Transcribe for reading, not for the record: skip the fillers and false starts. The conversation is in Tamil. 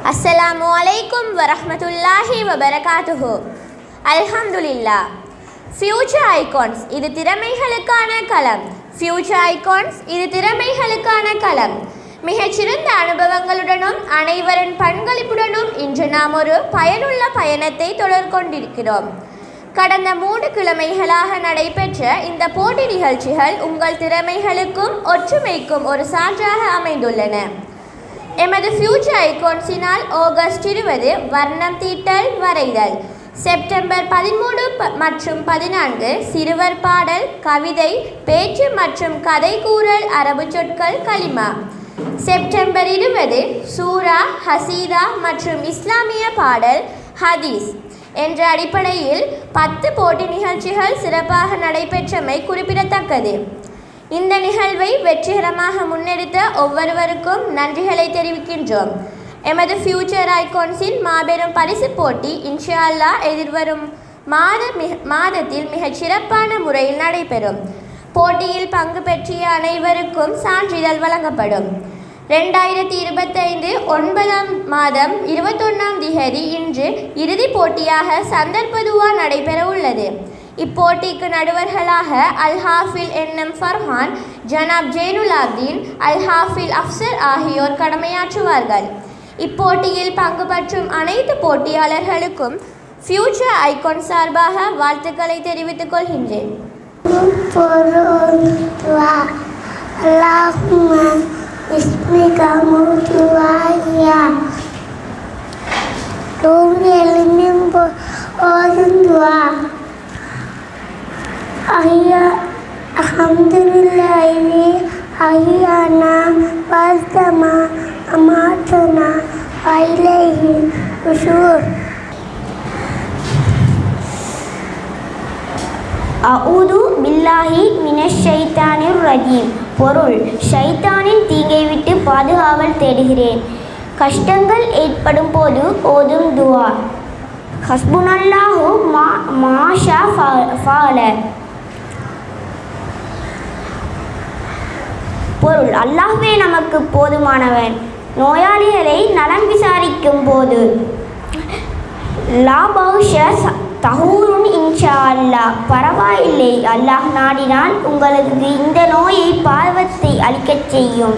அஸ்ஸலாமு அலைக்கும் வரஹ்மத்துல்லாஹி வபரகாத்துஹு. அல்ஹம்துலில்லா. ஃபியூச்சர் ஐகான்ஸ், இது திறமைகளுக்கான களம். ஃபியூச்சர் ஐகான்ஸ், இது திறமைகளுக்கான களம். மிகச்சிறந்த அனுபவங்களுடனும் அனைவரின் பங்களிப்புடனும் இன்று நாம் ஒரு பயனுள்ள பயணத்தை தொடர்கொண்டிருக்கிறோம். கடந்த 3 கிழமைகளாக நடைபெற்ற இந்த போட்டி நிகழ்ச்சிகள் உங்கள் திறமைகளுக்கும் ஒற்றுமைக்கும் ஒரு சான்றாக அமைந்துள்ளன. எமது ஃபியூச்சர் ஐகான்ஸினால் ஆகஸ்ட் 20 வர்ணம் தீட்டல் வரைதல், செப்டம்பர் 13 மற்றும் 14 சிறுவர் பாடல், கவிதை, பேச்சு மற்றும் கதை கூறல், அரபு சொற்கள், கலிமா, செப்டம்பர் 20 சூரா, ஹசீதா மற்றும் இஸ்லாமிய பாடல், ஹதீஸ் என்ற அடிப்படையில் 10 போட்டி நிகழ்ச்சிகள் சிறப்பாக நடைபெற்றமை குறிப்பிடத்தக்கது. இந்த நிகழ்வை வெற்றிகரமாக முன்னெடுத்த ஒவ்வொருவருக்கும் நன்றிகளை தெரிவிக்கின்றோம். எமது ஃபியூச்சர் ஐகான்ஸின் மாபெரும் பரிசு போட்டி இன்ஷா அல்லாஹ் எதிர்வரும் மாதத்தில் மிகச் சிறப்பான முறையில் நடைபெறும். போட்டியில் பங்கு பெற்றிய அனைவருக்கும் சான்றிதழ் வழங்கப்படும். 2025 9ஆம் மாதம் 21ஆம் திகதி இன்று இறுதிப் போட்டியாக சந்தர்ப்பதுவா நடைபெற உள்ளது. இப்போட்டிக்கு நடுவர்களாக அல்ஹாஃபில் என்எம் ஃபர்ஹான், ஜனாப் ஜெயினுலாப்தீன், அல்ஹாஃபில் அஃப்சர் ஆகியோர் கடமையாற்றுவார்கள். இப்போட்டியில் பங்கு பெற்றும் அனைத்து போட்டியாளர்களுக்கும் ஃபியூச்சர் ஐகான் சார்பாக வாழ்த்துக்களை தெரிவித்துக் கொள்கின்றேன். Alhamdulillahi ahyana wastama amatana wa ilayhi nushur. அஊது பில்லாஹி மினஷ் ஷைத்தானிர் ரஜீம். பொருள்: ஷைத்தானின் தீங்கை விட்டு பாதுகாவல் தேடுகிறேன். கஷ்டங்கள் ஏற்படும் போது ஓதும் துவா. ஹஸ்புனல்லாஹு மாஷா ஃபால. பொருள்: அல்லாஹ்வே நமக்கு போதுமானவன். நோயாளிகளை நலம் விசாரிக்கும் போது லா பௌஷ தஹூருன் இன்ஷா அல்லாஹ். பரவாயில்லை, அல்லாஹ் நாடினால் உங்களுக்கு இந்த நோயை பாவத்தை அளிக்கச் செய்யும்.